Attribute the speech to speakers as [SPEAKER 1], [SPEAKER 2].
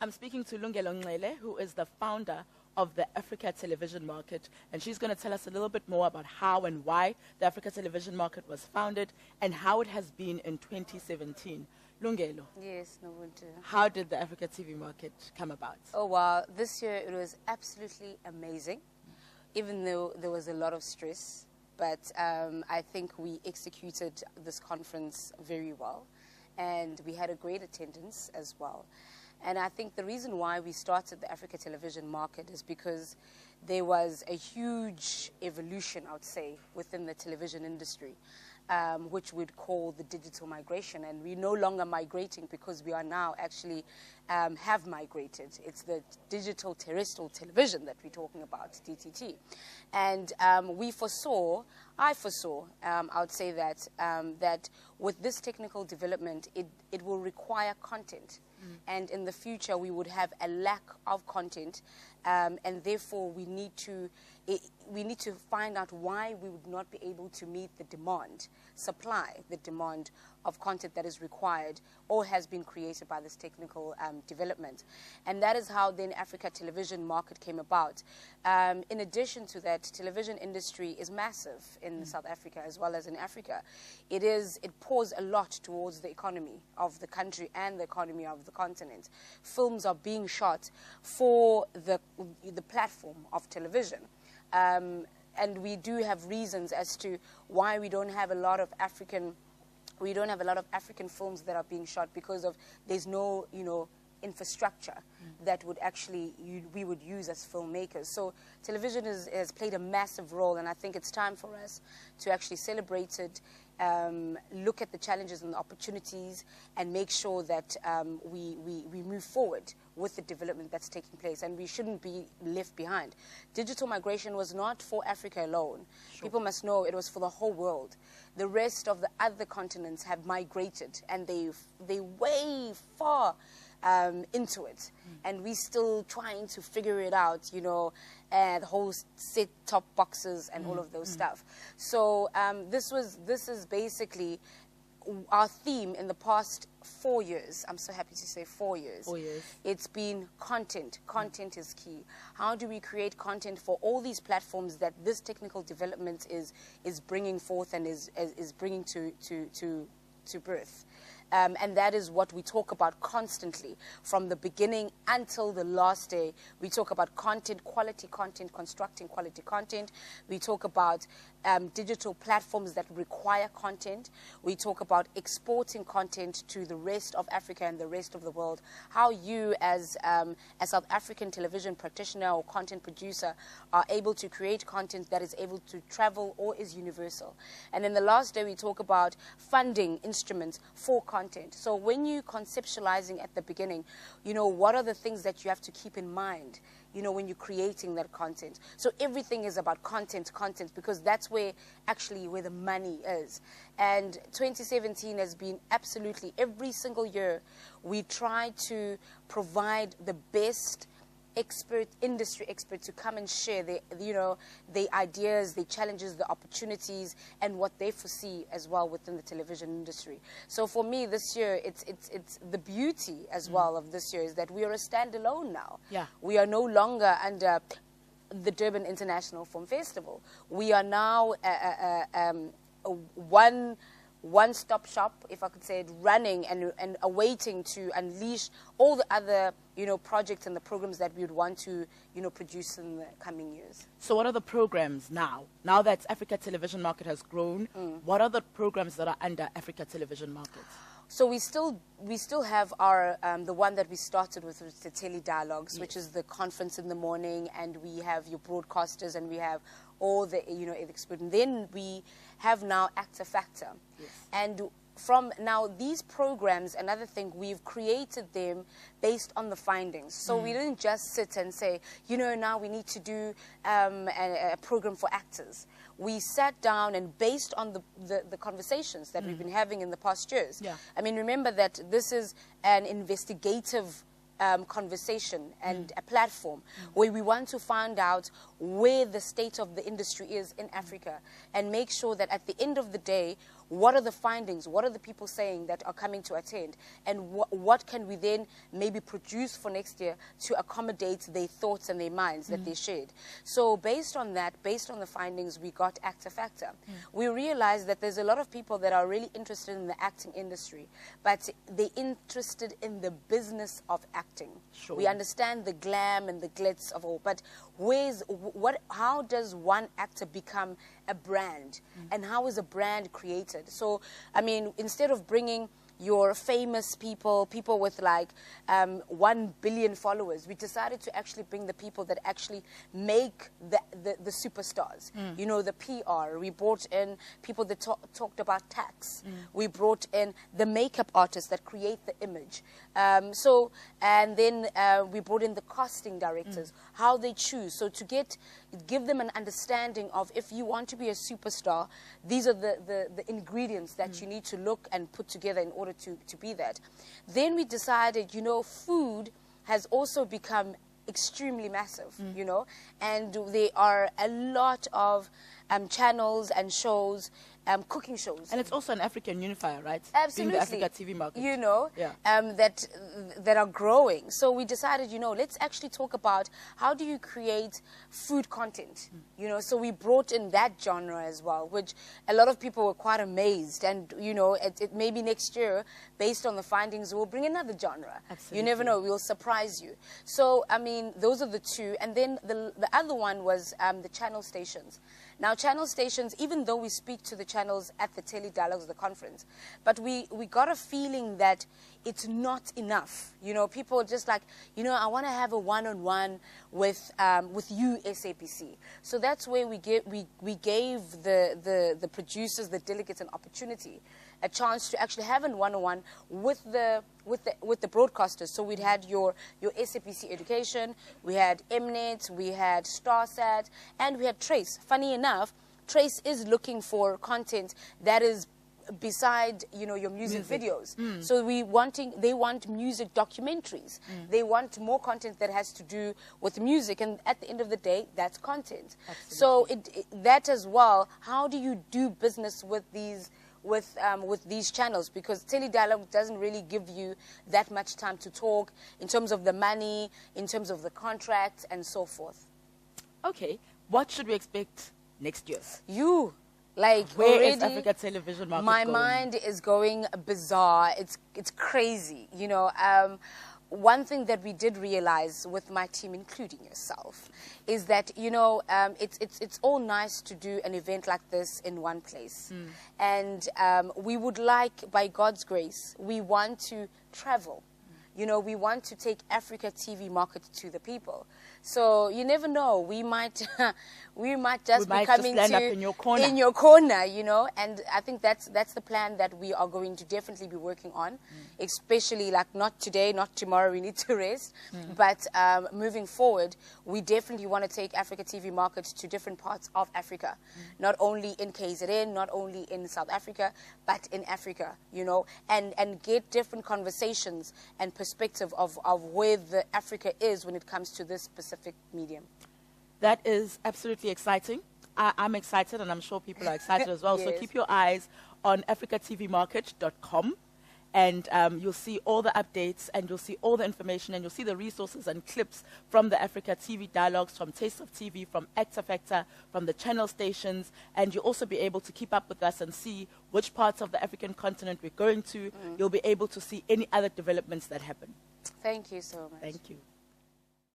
[SPEAKER 1] I'm speaking to Lungelo, who is the founder of the Africa television market, and she's going to tell us a little bit more about how and why the Africa television market was founded and how it has been in 2017. Lungelo.
[SPEAKER 2] Yes, Nobuntu.
[SPEAKER 1] How did the Africa TV market come about?
[SPEAKER 2] Oh, wow. This year it was absolutely amazing, even though there was a lot of stress. But I think we executed this conference very well, and we had a great attendance as well. And I think the reason why we started the Africa television market is because there was a huge evolution, I would say, within the television industry, which we'd call the digital migration. And we're no longer migrating because we are now actually have migrated. It's the digital terrestrial television that we're talking about, DTT. And I foresaw, I would say that, that with this technical development, it will require content. And in the future, we would have a lack of content, and therefore we need to find out why we would not be able to meet the demand, supply the demand of content that is required or has been created by this technical development. And that is how then Africa television market came about. In addition to that, television industry is massive in South Africa as well as in Africa. It pours a lot towards the economy of the country and the economy of the continent. Films are being shot for the platform of television. And we do have reasons as to why we don't have a lot of African films that are being shot, because of there's no infrastructure that would actually we would use as filmmakers. So television has played a massive role, and I think it's time for us to actually celebrate it, look at the challenges and the opportunities, and make sure that we move forward with the development that's taking place, and we shouldn't be left behind. Digital migration was not for Africa alone. Sure. People must know it was for the whole world. The rest of the other continents have migrated, and they way far into it, and we're still trying to figure it out, the whole set-top boxes and all of those stuff. So this is basically our theme in the past 4 years. I'm so happy to say 4 years.
[SPEAKER 1] 4 years.
[SPEAKER 2] It's been content. Content is key. How do we create content for all these platforms that this technical development is bringing forth and is bringing to birth? And that is what we talk about constantly, from the beginning until the last day. We talk about content, quality content, constructing quality content. We talk about digital platforms that require content. We talk about exporting content to the rest of Africa and the rest of the world. How you, as a South African television practitioner or content producer, are able to create content that is able to travel or is universal. And then the last day, we talk about funding instruments for content. So when you're conceptualizing at the beginning, what are the things that you have to keep in mind, when you're creating that content? So everything is about content, because that's where the money is. And 2017 has been absolutely, every single year, we try to provide the best industry expert to come and share the ideas, the challenges, the opportunities, and what they foresee as well within the television industry. So for me, this year, it's the beauty as well of this year is that we are a standalone now. Yeah. We are no longer under the Durban International Film Festival. We are now one-stop shop, if I could say it, running and awaiting to unleash all the other projects and the programs that we would want to produce in the coming years.
[SPEAKER 1] So what are the programs now? Now that Africa television market has grown, what are the programs that are under Africa television market?
[SPEAKER 2] So we still have our the one that we started with, the Tele Dialogues, yes, which is the conference in the morning, and we have your broadcasters, and we have all the experts. And then we have now Actor Factor, yes, and from now these programs, another thing, we've created them based on the findings. So we didn't just sit and say, now we need to do a program for actors. We sat down, and based on the conversations that we've been having in the past years. Yeah. I mean, remember that this is an investigative conversation and a platform where we want to find out where the state of the industry is in Africa, and make sure that at the end of the day, what are the findings, what are the people saying that are coming to attend, and what can we then maybe produce for next year to accommodate their thoughts and their minds that they shared. So based on that, based on the findings, we got Actor Factor. We realized that there's a lot of people that are really interested in the acting industry, but they're interested in the business of acting.
[SPEAKER 1] Sure.
[SPEAKER 2] We understand the glam and the glitz of all, but how does one actor become a brand, and how is a brand created? So, I mean, instead of bringing your famous people with like 1 billion followers, we decided to actually bring the people that actually make the superstars. You know, the PR. We brought in people that talked about tax. We brought in the makeup artists that create the image. And then we brought in the casting directors, how they choose. So to give them an understanding of, if you want to be a superstar, these are the ingredients that you need to look and put together in order to be that. Then we decided, you know, food has also become extremely massive, you know, and there are a lot of channels and shows, cooking shows.
[SPEAKER 1] And it's also an African unifier, right?
[SPEAKER 2] Absolutely.
[SPEAKER 1] Being the Africa TV market.
[SPEAKER 2] You know,
[SPEAKER 1] Yeah.
[SPEAKER 2] that are growing. So we decided, you know, let's actually talk about how do you create food content, you know. So we brought in that genre as well, which a lot of people were quite amazed. And, you know, it maybe next year, based on the findings, we'll bring another genre.
[SPEAKER 1] Absolutely.
[SPEAKER 2] You never know, we'll surprise you. So, I mean, those are the two. And then the other one was the channel stations. Now, channel stations, even though we speak to the channels at the Tele-Dialogues of the conference, but we got a feeling that it's not enough. You know, people are just like, you know, I want to have a one-on-one with you, SABC. So that's where we gave the producers, the delegates, an opportunity, a chance to actually have a one-on-one with the broadcasters. So we'd had your SABC Education, we had Mnet, we had Starsat, and we had Trace. Funny enough, Trace is looking for content that is beside, you know, your music videos. So they want music documentaries. They want more content that has to do with music, and at the end of the day, that's content. Absolutely. So that as well, how do you do business with these channels? Because Tele-Dialogue doesn't really give you that much time to talk in terms of the money, in terms of the contracts, and so forth.
[SPEAKER 1] Okay, what should we expect next year?
[SPEAKER 2] Where
[SPEAKER 1] is Africa Television market
[SPEAKER 2] my
[SPEAKER 1] going?
[SPEAKER 2] mind is going bizarre. It's crazy. You know, one thing that we did realize with my team, including yourself, is that, you know, it's all nice to do an event like this in one place. And we would like, by God's grace, we want to travel. You know, we want to take Africa TV market to the people. So you never know. We might just be coming
[SPEAKER 1] land
[SPEAKER 2] to
[SPEAKER 1] up in your
[SPEAKER 2] corner, you know. And I think that's the plan that we are going to definitely be working on, especially like not today, not tomorrow. We need to rest, but moving forward, we definitely want to take Africa TV market to different parts of Africa, not only in KZN, not only in South Africa, but in Africa, you know, and get different conversations and perspective of where the Africa is when it comes to this specific medium.
[SPEAKER 1] That is absolutely exciting. I'm excited, and I'm sure people are excited as well.
[SPEAKER 2] Yes.
[SPEAKER 1] So keep your eyes on africatvmarket.com, and you'll see all the updates, and you'll see all the information, and you'll see the resources and clips from the Africa TV Dialogues, from Taste of TV, from Actor Factor, from the channel stations, and you'll also be able to keep up with us and see which parts of the African continent we're going to. You'll be able to see any other developments that happen.
[SPEAKER 2] Thank you so much.
[SPEAKER 1] Thank you.